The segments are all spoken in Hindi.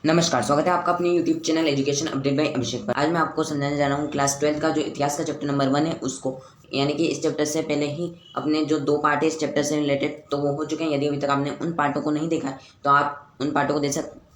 नमस्कार, स्वागत है आपका अपने YouTube channel education update by Abhishek पर। आज मैं आपको समझाने जा रहा हूँ क्लास 12 का जो इतिहास का चैप्टर नंबर 1 है उसको, यानी कि इस चैप्टर से पहले ही अपने जो 2 पार्ट है इस चैप्टर से रिलेटेड तो वो हो चुके हैं। यदि अभी तक आपने उन पार्टों को नहीं देखा है तो आप उन पार्टों को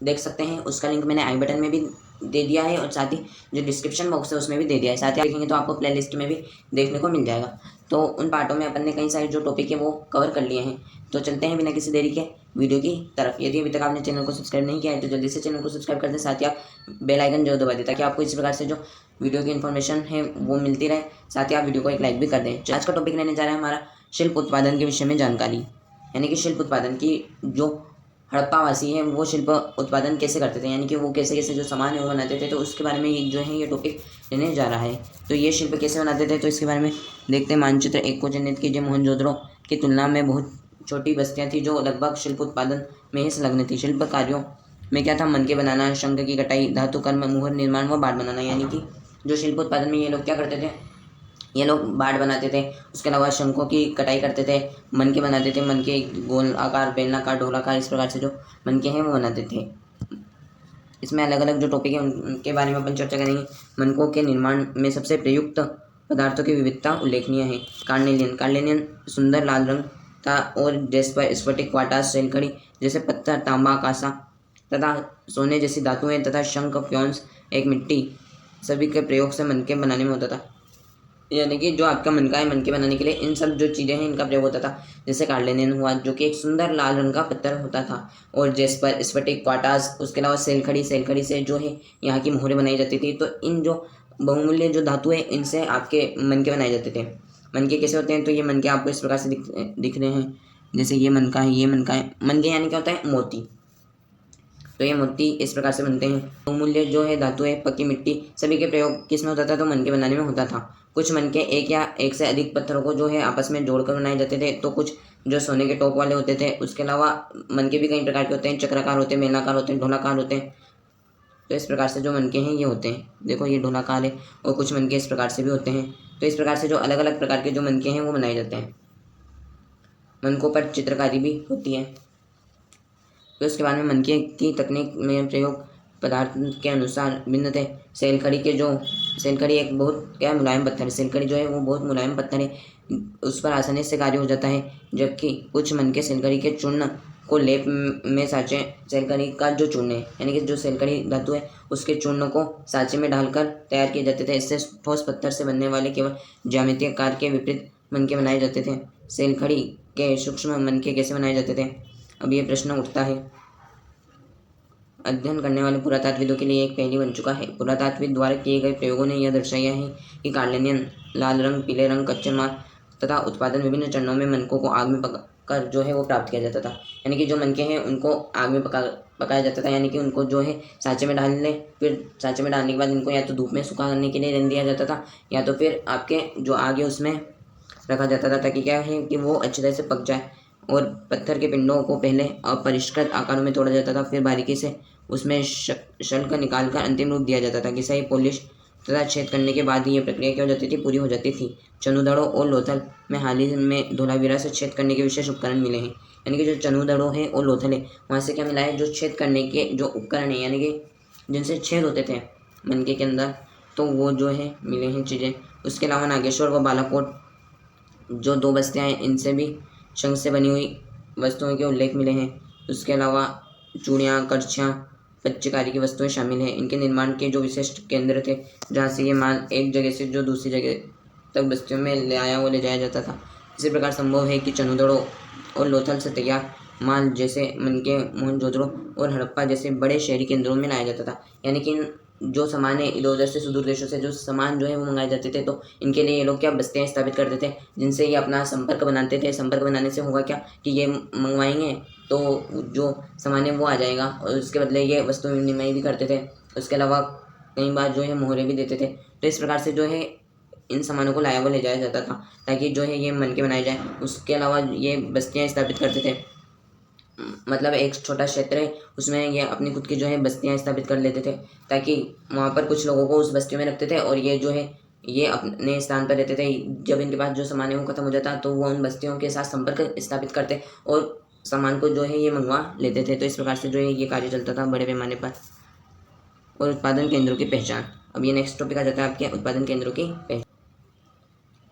देख सकते हैं। उसका लिंक मैंने आई बटन में भी दे दिया है और साथ ही जो डिस्क्रिप्शन बॉक्स है उसमें भी दे दिया है। साथ ही आप देखेंगे तो आपको प्ले लिस्ट में भी देखने को मिल जाएगा। तो उन पार्टों में अपन ने कई सारे जो टॉपिक है वो कवर कर लिए हैं। तो चलते हैं बिना किसी देरी के वीडियो की तरफ। यदि अभी तक आपने चैनल को सब्सक्राइब नहीं किया है तो जल्दी से चैनल को सब्सक्राइब कर दें, साथ ही आप बेल आइकन जरूर दबा दें ताकि आपको इस प्रकार से जो वीडियो की इन्फॉर्मेशन है वो मिलती रहे। साथ ही आप वीडियो को एक लाइक भी कर दें। आज का टॉपिक रहने जा रहा है हमारा शिल्प उत्पादन के विषय में जानकारी, यानी कि शिल्प उत्पादन की जो हड़प्पावासी है वो शिल्प उत्पादन कैसे करते थे, यानी कि वो कैसे कैसे जो सामान है वो बनाते थे। तो उसके बारे में जो है ये टॉपिक लेने जा रहा है। तो ये शिल्प कैसे बनाते थे तो इसके बारे में देखते हैं। मानचित्र 1 को चिह्नित कीजिए। मोहनजोदड़ो की तुलना में बहुत छोटी बस्तियां थी जो लगभग शिल्प उत्पादन में ही संलग्न थी। शिल्प कार्यों में क्या था? मनके बनाना, शंख की कटाई, धातु कर्म, मुहर निर्माण व बाट बनाना। यानी कि जो शिल्प उत्पादन में ये लोग क्या करते थे, ये लोग बाट बनाते थे। उसके अलावा शंखों की कटाई करते थे, मनके बनाते थे। मनके गोल आकार, बेलनाकार, ढोलाकार, इस प्रकार से जो मनके हैं वो बनाते थे। इसमें अलग अलग जो टॉपिक है उनके बारे में अपन चर्चा करेंगे। मनकों के निर्माण में सबसे प्रयुक्त पदार्थों की विविधता उल्लेखनीय है। कार्नेलियन सुंदर लाल रंग था और जेस्पर, स्फटिक, क्वार्ट्ज, सेलखड़ी जैसे पत्थर, तांबा, कांसा तथा सोने जैसी धातुएं तथा शंख, फ्योन्स, एक मिट्टी सभी के प्रयोग से मनके बनाने में होता था। यानी कि जो आपका मनका है, मनके बनाने के लिए इन सब जो चीज़ें हैं इनका प्रयोग होता था। जैसे कार्नेलियन हुआ जो कि एक सुंदर लाल रंग का पत्थर होता था, और जेस्पर, स्फटिक, क्वार्ट्ज, उसके अलावा सेलखड़ी से जो है यहाँ की मोहरें बनाई जाती थी। तो इन जो बहुमूल्य जो धातु है इनसे आपके मनके बनाए जाते थे। मनके कैसे होते हैं तो ये मनके आपको इस प्रकार से दिख रहे हैं। जैसे ये मनका है, ये मनका है। मनके यानी क्या होता है? मोती। तो ये मोती इस प्रकार से बनते हैं। बहुमूल्य जो है धातु है, पक्की मिट्टी सभी के प्रयोग किस में होता था? तो मनके बनाने में होता था। कुछ मनके एक या एक से अधिक पत्थरों को जो है आपस में जोड़कर बनाए जाते थे। तो कुछ जो सोने के टॉप वाले होते थे। उसके अलावा मनके भी कई प्रकार के होते हैं, चक्राकार होते हैं, बेलनाकार होते हैं, ढोलाकार होते हैं। तो इस प्रकार से जो मनके हैं ये होते हैं। देखो ये ढोलाकार है और कुछ मनके इस प्रकार से भी होते हैं। तो इस प्रकार से जो अलग अलग प्रकार के जो मनके हैं वो बनाए जाते हैं। मनकों पर चित्रकारी भी होती है। फिर उसके बाद में मनके की तकनीक में प्रयोग पदार्थ के अनुसार भिन्न थे। सेलखड़ी एक बहुत क्या मुलायम पत्थर है। सेलखड़ी जो है वो बहुत मुलायम पत्थर है, उस पर आसानी से कार्य हो जाता है। जबकि कुछ मनके सेलखड़ी के चूर्ण को लेप में साँचे, सेलखड़ी का जो चूर्ण है यानी कि जो सेलखड़ी धातु है उसके चूर्ण को साँचे में डालकर तैयार किए जाते थे। इससे ठोस पत्थर से बनने वाले केवल ज्यामितीय आकार के विपरीत मनके बनाए जाते थे। सेलखड़ी के सूक्ष्म मनके कैसे बनाए जाते थे? अब ये प्रश्न उठता है। अध्ययन करने वाले पुरातात्विदों के लिए एक पहेली बन चुका है। पुरातात्विद द्वारा किए गए प्रयोगों ने यह दर्शाया है कि कार्नेलियन लाल रंग, पीले रंग, कच्चे माल तथा उत्पादन विभिन्न चरणों में मनकों को आग में पकाकर जो है वो प्राप्त किया जाता था। यानी कि जो मनके हैं उनको आग में पकाया जाता था, यानी कि उनको जो है सांचे में डाल लें, फिर सांचे में डालने के बाद इनको या तो धूप में सुखाने के लिए रख दिया जाता था, या तो फिर आपके जो आग है उसमें रखा जाता था ताकि क्या है कि वो अच्छी तरह से पक जाए। और पत्थर के पिंडों को पहले अपरिष्कृत आकारों में तोड़ा जाता था, फिर बारीकी से उसमें शल्क निकालकर अंतिम रूप दिया जाता था। घिसाई, पॉलिश तथा छेद करने के बाद ही ये प्रक्रिया क्या हो जाती थी? पूरी हो जाती थी। चनुदड़ों और लोथल में हाल ही में धोलावीरा से छेद करने के विशेष उपकरण मिले हैं। यानी कि जो चनुदड़ों है और लोथल है वहाँ से क्या मिला है? जो छेद करने के जो उपकरण है, यानी कि जिनसे छेद होते थे मनके के अंदर, तो वो जो है मिले हैं चीज़ें। उसके अलावा नागेश्वर व बालाकोट जो 2 बस्तियाँ हैं इनसे भी शंख से बनी हुई वस्तुओं के उल्लेख मिले हैं। उसके अलावा चूड़ियाँ, करछियाँ, पच्चीकारी की वस्तुएं शामिल हैं। इनके निर्माण के जो विशिष्ट केंद्र थे जहाँ से ये माल एक जगह से जो दूसरी जगह तक बस्तियों में ले जाया जाता था। इसी प्रकार संभव है कि चनुदड़ों और लोथल से तैयार माल जैसे मनके मोहनजोदड़ो और हड़प्पा जैसे बड़े शहरी केंद्रों में लाया जाता था। यानी कि जो सामान है इधर उधर से सुदूर देशों से जो सामान जो है वो मंगाए जाते थे, तो इनके लिए ये लोग क्या बस्तियाँ स्थापित करते थे जिनसे ये अपना संपर्क बनाते थे। संपर्क बनाने से होगा क्या कि ये मंगवाएंगे तो जो सामान है वो आ जाएगा, और उसके बदले ये वस्तु विनिमय भी करते थे। उसके अलावा कई बार जो है मोहरे भी देते थे। तो इस प्रकार से जो है इन सामानों को लाया हुआ ले जाया जाता था ताकि जो है ये मनके बनाए जाए। उसके अलावा ये बस्तियाँ स्थापित करते थे, मतलब एक छोटा क्षेत्र है उसमें ये अपनी खुद की जो है बस्तियाँ स्थापित कर लेते थे ताकि वहाँ पर कुछ लोगों को उस बस्तियों में रखते थे, और ये जो है ये अपने स्थान पर रहते थे। जब इनके पास जो सामान है वो खत्म हो जाता तो वो उन बस्तियों के साथ संपर्क स्थापित करते और सामान को जो है ये मंगवा लेते थे। तो इस प्रकार से जो है ये कार्य चलता था बड़े पैमाने पर। और उत्पादन केंद्रों की पहचान। अब ये नेक्स्ट टॉपिक आ जाता है आपके उत्पादन केंद्रों की पहचान।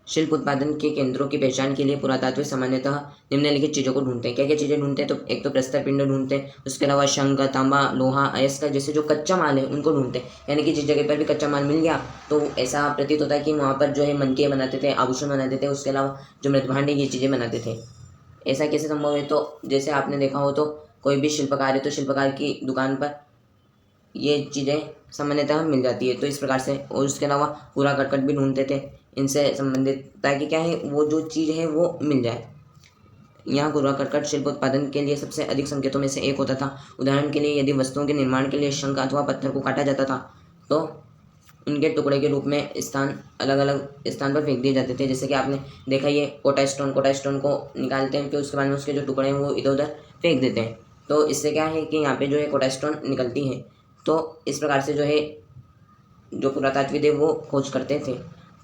शिल्प उत्पादन के केंद्रों की पहचान के लिए पुरातात्विक सामान्यतः निम्नलिखित चीज़ों को ढूंढते हैं। क्या क्या चीज़ें ढूंढते हैं? तो एक तो प्रस्तर पिंड ढूंढते हैं, उसके अलावा शंख, तांबा, लोहा, अयस्क जैसे जो कच्चा माल है उनको ढूंढते हैं। यानी कि जिस जगह पर भी कच्चा माल मिल गया तो ऐसा प्रतीत होता है कि वहाँ पर जो है मनके बनाते थे, आभूषण बनाते थे, उसके अलावा जो मृतभांड है ये चीज़ें बनाते थे। ऐसा कैसे संभव है? तो जैसे आपने देखा हो तो कोई भी शिल्पकार है तो शिल्पकार की दुकान पर ये चीज़ें सामान्यतः मिल जाती है। तो इस प्रकार से, और उसके अलावा कूड़ा करकट भी ढूंढते थे इनसे संबंधित, ताकि क्या है वो जो चीज़ है वो मिल जाए। यहाँ कूड़ा करकट शिल्प उत्पादन के लिए सबसे अधिक संकेतों में से एक होता था। उदाहरण के लिए यदि वस्तुओं के निर्माण के लिए शंख अथवा पत्थर को काटा जाता था तो उनके टुकड़े के रूप में अलग अलग स्थान पर फेंक दिए जाते थे। जैसे कि आपने देखा ये कोटा स्टोन को निकालते हैं, फिर उसके बाद में उसके जो टुकड़े हैं वो इधर उधर फेंक देते हैं। तो इससे क्या है कि यहाँ पे जो है कोटा स्टोन निकलती है। तो इस प्रकार से जो है जो पुरातात्विक थे वो खोज करते थे।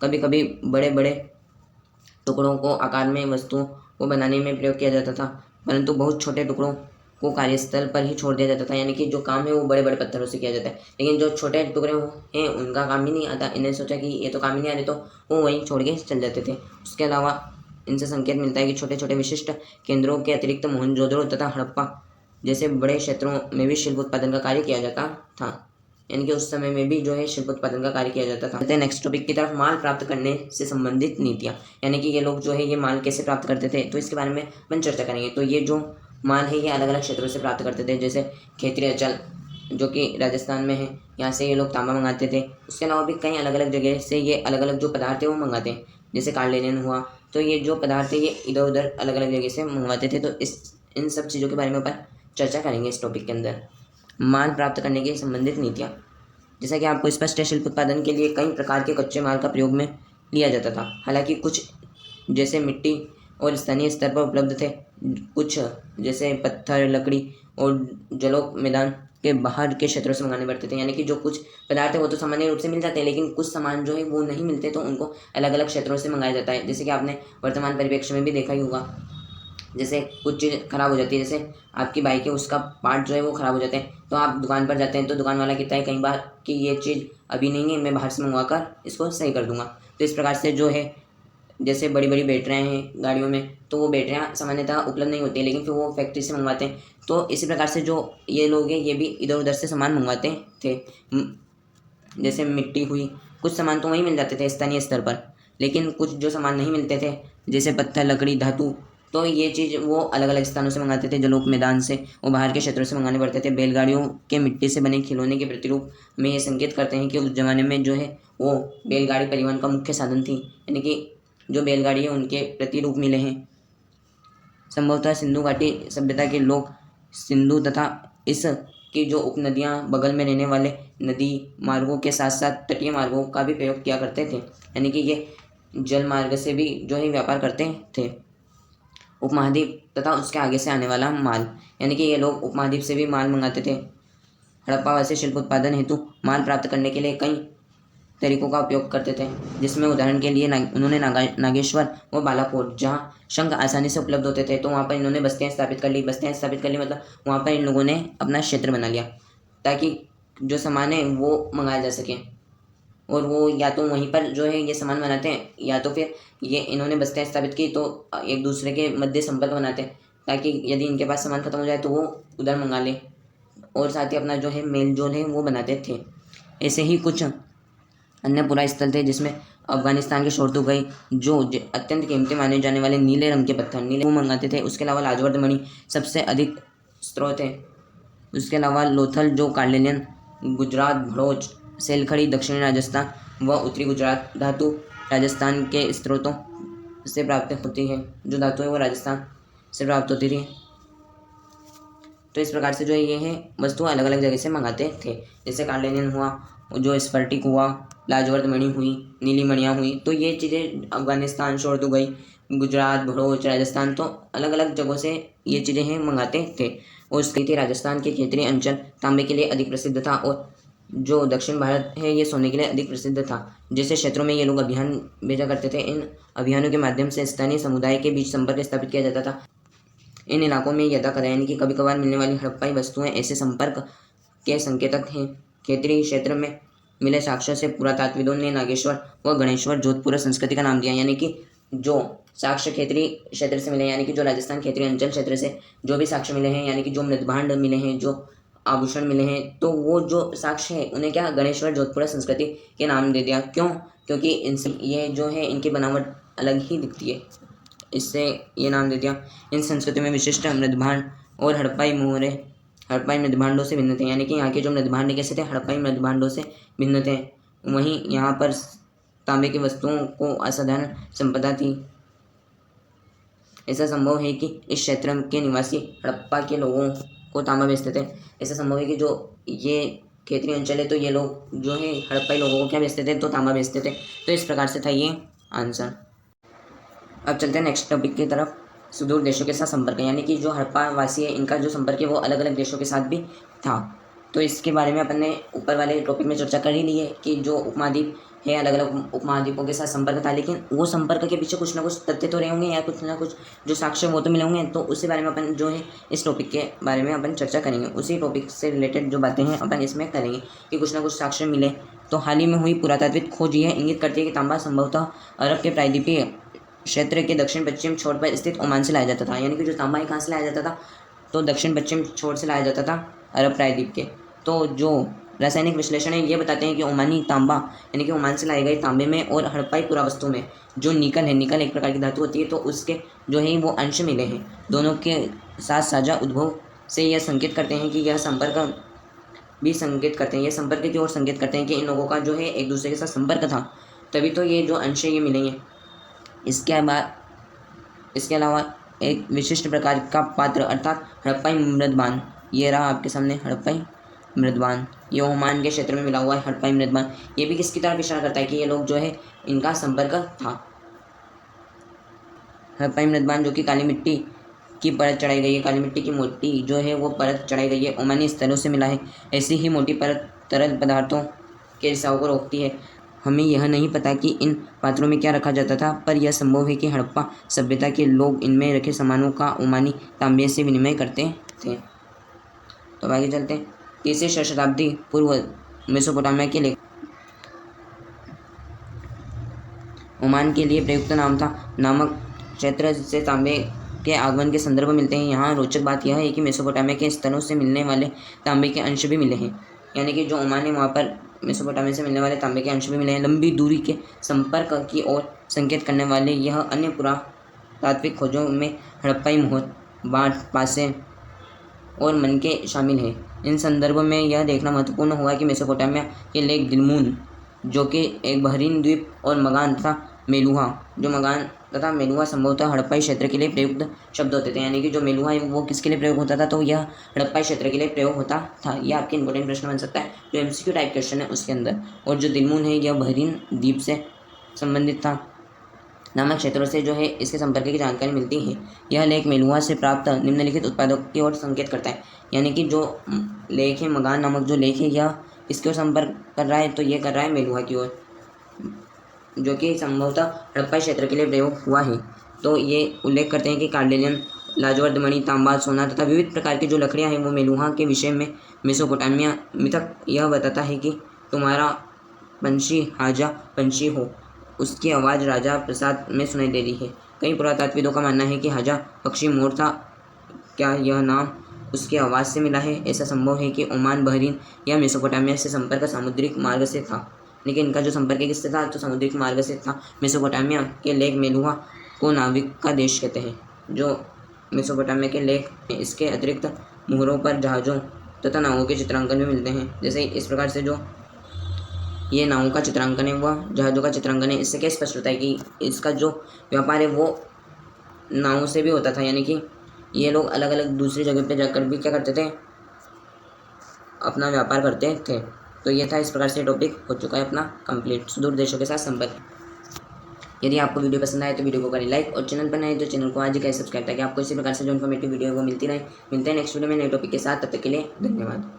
कभी कभी बड़े बड़े टुकड़ों को आकार में वस्तुओं को बनाने में प्रयोग किया जाता था, परंतु बहुत छोटे टुकड़ों को कार्यस्थल पर ही छोड़ दिया जाता था। यानी कि जो काम है वो बड़े बड़े पत्थरों से किया जाता है, लेकिन जो छोटे टुकड़े हैं उनका काम ही नहीं आता। इन्हें सोचा कि ये तो काम ही नहीं आ रहे, तो वो वहीं छोड़ के चल जाते थे। उसके अलावा इनसे संकेत मिलता है कि छोटे छोटे विशिष्ट केंद्रों के अतिरिक्त मोहनजोदड़ो तथा हड़प्पा जैसे बड़े क्षेत्रों में भी शिल्प उत्पादन का कार्य किया जाता था। यानी कि उस समय में भी जो है शिल्प उत्पादन का कार्य किया जाता था। नेक्स्ट टॉपिक की तरफ, माल प्राप्त करने से संबंधित नीतियाँ। यानी कि ये लोग जो है ये माल कैसे प्राप्त करते थे, तो इसके बारे में अपन चर्चा करेंगे। तो ये जो माल है ये अलग अलग क्षेत्रों से प्राप्त करते थे। जैसे खेतरी अचल जो कि राजस्थान में है, यहाँ से ये लोग तांबा मंगाते थे। उसके अलावा भी कई अलग अलग जगह से ये अलग अलग जो पदार्थ है वो मंगाते हैं। जैसे कार्लेनियन हुआ, तो ये जो पदार्थ है ये इधर उधर अलग अलग जगह से मंगवाते थे। तो इन सब चीज़ों के बारे में अपन चर्चा करेंगे इस टॉपिक के अंदर। माल प्राप्त करने के संबंधित नीतियाँ। जैसा कि आपको स्पष्ट है, शिल्प उत्पादन के लिए कई प्रकार के कच्चे माल का प्रयोग में लिया जाता था। हालांकि कुछ जैसे मिट्टी और स्थानीय स्तर पर उपलब्ध थे, कुछ जैसे पत्थर, लकड़ी और जलोग मैदान के बाहर के क्षेत्रों से मंगाने पड़ते थे। यानी कि जो कुछ पदार्थ है वो तो सामान्य रूप से मिल जाते हैं, लेकिन कुछ सामान जो है वो नहीं मिलते, तो उनको अलग अलग क्षेत्रों से मंगाया जाता है। जैसे कि आपने वर्तमान परिप्रेक्ष्य में भी देखा ही होगा, जैसे कुछ चीज़ ख़राब हो जाती है, जैसे आपकी बाइक है उसका पार्ट जो है वो ख़राब हो जाते हैं, तो आप दुकान पर जाते हैं तो दुकान वाला कहता है कई बार कि ये चीज़ अभी नहीं है, मैं बाहर से मंगवा कर इसको सही कर दूंगा। तो इस प्रकार से जो है जैसे बड़ी बड़ी बैटरियाँ हैं गाड़ियों में, तो वो बैटरियाँ सामान्यतः उपलब्ध नहीं होती है, लेकिन फिर वो फैक्ट्री से मंगवाते हैं। तो इसी प्रकार से जो ये लोग हैं ये भी इधर उधर से सामान मंगवाते थे। जैसे मिट्टी हुई, कुछ सामान तो वहीं मिल जाते थे स्थानीय स्तर पर, लेकिन कुछ जो सामान नहीं मिलते थे जैसे पत्थर, लकड़ी, धातु, तो ये चीज़ वो अलग अलग स्थानों से मंगाते थे। जलोग मैदान से और बाहर के क्षेत्रों से मंगाने पड़ते थे। बैलगाड़ियों के मिट्टी से बने खिलौने के प्रतिरूप में ये संकेत करते हैं कि उस जमाने में जो है वो बैलगाड़ी परिवहन का मुख्य साधन थी। यानी कि जो बैलगाड़ी है उनके प्रतिरूप मिले हैं। संभवतः सिंधु घाटी सभ्यता के लोग सिंधु तथा इस की जो उपनदियाँ बगल में रहने वाले नदी मार्गों के साथ साथ तटीय मार्गों का भी प्रयोग किया करते थे। यानी कि ये जल मार्ग से भी जो है व्यापार करते थे। उपमहाद्वीप तथा उसके आगे से आने वाला माल, यानी कि ये लोग उपमहाद्वीप से भी माल मंगाते थे। हड़प्पावासी शिल्प उत्पादन हेतु माल प्राप्त करने के लिए कई तरीकों का उपयोग करते थे, जिसमें उदाहरण के लिए उन्होंने नागेश्वर व बालाकोट, जहाँ शंख आसानी से उपलब्ध होते थे, तो वहाँ पर इन्होंने बस्तियाँ स्थापित कर ली। मतलब वहाँ पर इन लोगों ने अपना क्षेत्र बना लिया ताकि जो सामान है वो मंगाया जा सके। और वो या तो वहीं पर जो है ये सामान बनाते हैं, या तो फिर ये इन्होंने बस्तियाँ स्थापित की तो एक दूसरे के मध्य संपर्क बनाते हैं, ताकि यदि इनके पास सामान खत्म हो जाए तो वो उधर मंगा ले, और साथ ही अपना जो है मेल जोल है वो बनाते थे। ऐसे ही कुछ अन्य पुरा स्थल थे, जिसमें अफगानिस्तान के शोरतुगाई जो अत्यंत कीमती माने जाने वाले नीले रंग के पत्थर वो मंगाते थे। उसके अलावा लाजवर्द मणि सबसे अधिक स्रोत है। उसके अलावा लोथल जो कार्लेनियन, गुजरात भड़ोच, सेलखड़ी दक्षिणी राजस्थान व उत्तरी गुजरात धातु राजस्थान के स्रोतों से प्राप्त होती है। जो धातु है वो राजस्थान से प्राप्त होती थी। तो इस प्रकार से जो ये है वस्तु अलग अलग जगह से मंगाते थे। जैसे कार्लेनियन हुआ, जो स्फटिक हुआ, लाजवर्द मणि हुई, नीली मणियाँ हुई, तो ये चीज़ें अफगानिस्तान, शोरतुगाई, गुजरात भड़ोच, राजस्थान, तो अलग अलग जगहों से ये चीज़ें हैं मंगाते थे। और उसके थे राजस्थान के क्षेत्रीय अंचल तांबे के लिए अधिक प्रसिद्ध था, और जो दक्षिण भारत है ये सोने के लिए अधिक प्रसिद्ध था। जैसे क्षेत्रों में ये लोग अभियान भेजा करते थे। इन अभियानों के माध्यम से स्थानीय समुदाय के बीच संपर्क स्थापित किया जाता था। इन इलाकों में यदा कदा यानी कि कभी कभार मिलने वाली हड़प्पाई वस्तुएं ऐसे संपर्क के संकेतक हैं क्षेत्रीय क्षेत्र में मिले साक्ष्य से पुरातात्विदों ने नागेश्वर व गणेश्वर जोधपुर संस्कृति का नाम दिया। यानी कि जो साक्ष्य क्षेत्रीय क्षेत्र से मिले, यानी कि जो राजस्थान क्षेत्रीय अंचल क्षेत्र से जो भी साक्ष्य मिले हैं, यानी कि जो मृदभांड मिले हैं, जो आभूषण मिले हैं, तो वो जो साक्ष्य है उन्हें क्या गणेश्वर जोधपुर संस्कृति के नाम दे दिया। क्यों? क्योंकि इनसे ये जो है इनकी बनावट अलग ही दिखती है, इससे ये नाम दे दिया। इन संस्कृति में विशिष्ट मृदभांड और हड़प्पाई मोहरे हड़प्पाई मृदभांडों से भिन्न थे। यानी कि यहाँ के जो मृदभांड कैसे थे, हड़प्पाई मृदभांडों से भिन्न थे। वहीं यहाँ पर तांबे की वस्तुओं को असाधारण संपदा थी। ऐसा संभव है कि इस क्षेत्र के निवासी हड़प्पा के लोगों को तांबा बेचते थे। ऐसा संभव है कि जो ये क्षेत्रीय अंचल है तो ये लोग जो है हड़प्पाई लोगों को क्या बेचते थे, तो तांबा बेचते थे। तो इस प्रकार से था ये आंसर। अब चलते हैं नेक्स्ट टॉपिक की तरफ, सुदूर देशों के साथ संपर्क। यानी कि जो हड़प्पा वासी है इनका जो संपर्क है वो अलग अलग देशों के साथ भी था। तो इसके बारे में अपन ने ऊपर वाले टॉपिक में चर्चा कर ही ली है कि जो उपमहाद्वीप है अलग अलग उपमहाद्वीपों के साथ संपर्क था, लेकिन वो संपर्क के पीछे कुछ ना कुछ तथ्य तो रहे होंगे या कुछ ना कुछ जो साक्ष्य वो तो मिले होंगे। तो उसी बारे में अपन जो है इस टॉपिक के बारे में अपन चर्चा करेंगे। उसी टॉपिक से रिलेटेड जो बातें हैं अपन इसमें करेंगे कि कुछ ना कुछ साक्ष्य मिले। तो हाल ही में हुई पुरातात्विक खोज यह इंगित करती है कि तांबा संभवतः अरब के प्रायद्वीपीय क्षेत्र के दक्षिण पश्चिम छोर पर स्थित ओमान से लाया जाता था। यानी कि जो तांबा है कहाँ से लाया जाता था, तो दक्षिण पश्चिम छोर से लाया जाता था अरब प्रायद्वीप के। तो जो रासायनिक विश्लेषण है ये बताते हैं कि ओमानी तांबा यानी कि ओमान से लाए गए तांबे में और हड़प्पाई पुरावस्तु में जो निकल है, निकल एक प्रकार की धातु होती है, तो उसके जो है वो अंश मिले हैं। दोनों के साथ साझा उद्भव से यह संकेत करते हैं कि यह संपर्क भी संकेत करते हैं, यह संपर्क की ओर संकेत करते हैं कि इन लोगों का जो है एक दूसरे के साथ संपर्क था, तभी तो ये जो अंश है ये मिलेंगे। इसके अलावा एक विशिष्ट प्रकार का पात्र अर्थात हड़प्पाई मृदबान, ये रहा आपके सामने हड़प्पाई मृदबान, ये ओमान के क्षेत्र में मिला हुआ है हड़प्पाई मृदबान। ये भी किसकी तरफ इशारा करता है कि ये लोग जो है इनका संपर्क था। हड़प्पाई मृदबान जो कि काली मिट्टी की परत चढ़ाई गई है, काली मिट्टी की मोटी जो है वो परत चढ़ाई गई है, ओमानी स्तरों से मिला है। ऐसी ही मोटी परत तरल पदार्थों के रिसाव को रोकती है। हमें यह नहीं पता कि इन पात्रों में क्या रखा जाता था, पर यह संभव है कि हड़प्पा सभ्यता के लोग इनमें रखे सामानों का ओमानी तांबे से विनिमय करते थे। तो आगे चलते हैं। 3वीं शताब्दी पूर्व मेसोपोटामिया के लेख ओमान के लिए प्रयुक्त नाम था नामक क्षेत्र से तांबे के आगमन के संदर्भ मिलते हैं। यहाँ रोचक बात यह है कि मेसोपोटामिया के स्थलों से मिलने वाले तांबे के अंश भी मिले हैं। यानी कि जो ओमान है वहाँ पर मेसोपोटामिया से मिलने वाले तांबे के अंश भी मिले हैं। लंबी दूरी के संपर्क की ओर संकेत करने वाले यह अन्य पुरातात्विक खोजों में हड़प्पाई मोहर, बाट, पासे और मनके शामिल हैं। इन संदर्भ में यह देखना महत्वपूर्ण हुआ कि मेसोपोटामिया के लेक दिलमून जो कि एक बहरीन द्वीप और मगान तथा मेलुहा, जो मगान तथा मेलुहा संभवतः हड़प्पाई क्षेत्र के लिए प्रयुक्त शब्द होते थे। यानी कि जो मेलुहा है वो किसके लिए प्रयोग होता था, तो यह हड़प्पाई क्षेत्र के लिए प्रयोग होता था। यह आपके इंपॉर्टेंट प्रश्न बन सकता है, जो MCQ टाइप क्वेश्चन है उसके अंदर। और जो दिलमून है यह बहरीन द्वीप से संबंधित था। नामक क्षेत्रों से जो है इसके संपर्क की जानकारी मिलती है। यह लेख मेलुहा से प्राप्त निम्नलिखित उत्पादों की ओर संकेत करता है। यानी कि जो लेख है मगान नामक जो लेख है यह इसकी ओर संपर्क कर रहा है, तो ये कर रहा है मेलुहा की ओर, जो कि संभवतः हड़प्पाई क्षेत्र के लिए प्रयोग हुआ है। तो ये उल्लेख करते हैं कि कार्डेलियन, लाजवर्द मणि, तांबा, सोना तथा विविध प्रकार की जो लकड़ियाँ हैं वो मेलुहा के विषय में मेसोपोटामिया मिथक यह बताता है कि तुम्हारा पंछी हाजा पंछी हो, उसकी आवाज़ राजा प्रसाद में सुनाई दे रही है। कई पुरातात्विदों का मानना है कि हाजा पक्षी मोर था। क्या यह नाम उसकी आवाज़ से मिला है? ऐसा संभव है कि ओमान, बहरीन या मेसोपोटामिया से संपर्क समुद्रिक मार्ग से था। लेकिन इनका जो संपर्क किससे था, तो समुद्रिक मार्ग से था। मेसोपोटामिया के लेख मेलुहा को नाविक का देश कहते हैं। जो मेसोपोटामिया के लेख इसके अतिरिक्त मुहरों पर जहाज़ों तथा नावों के चित्रांकन भी मिलते हैं। जैसे इस प्रकार से जो ये नावों का चित्रांकन है वह जहाज़ों का चित्रांकन है। इससे क्या स्पष्ट होता है कि इसका जो व्यापार है वो नावों से भी होता था। यानी कि ये लोग अलग अलग दूसरी जगह पे जाकर भी क्या करते थे, अपना व्यापार करते थे। तो ये था, इस प्रकार से टॉपिक हो चुका है अपना कंप्लीट, सुदूर देशों के साथ संपर्क। यदि आपको वीडियो पसंद आए तो वीडियो को करें लाइक, और चैनल पर नए तो चैनल को आज ही करें सब्सक्राइब, ताकि आपको इसी प्रकार से जो इन्फॉर्मेटिव वीडियो है वो मिलती रहे। मिलते हैं नेक्स्ट वीडियो में नए टॉपिक के साथ, तब तक के लिए धन्यवाद।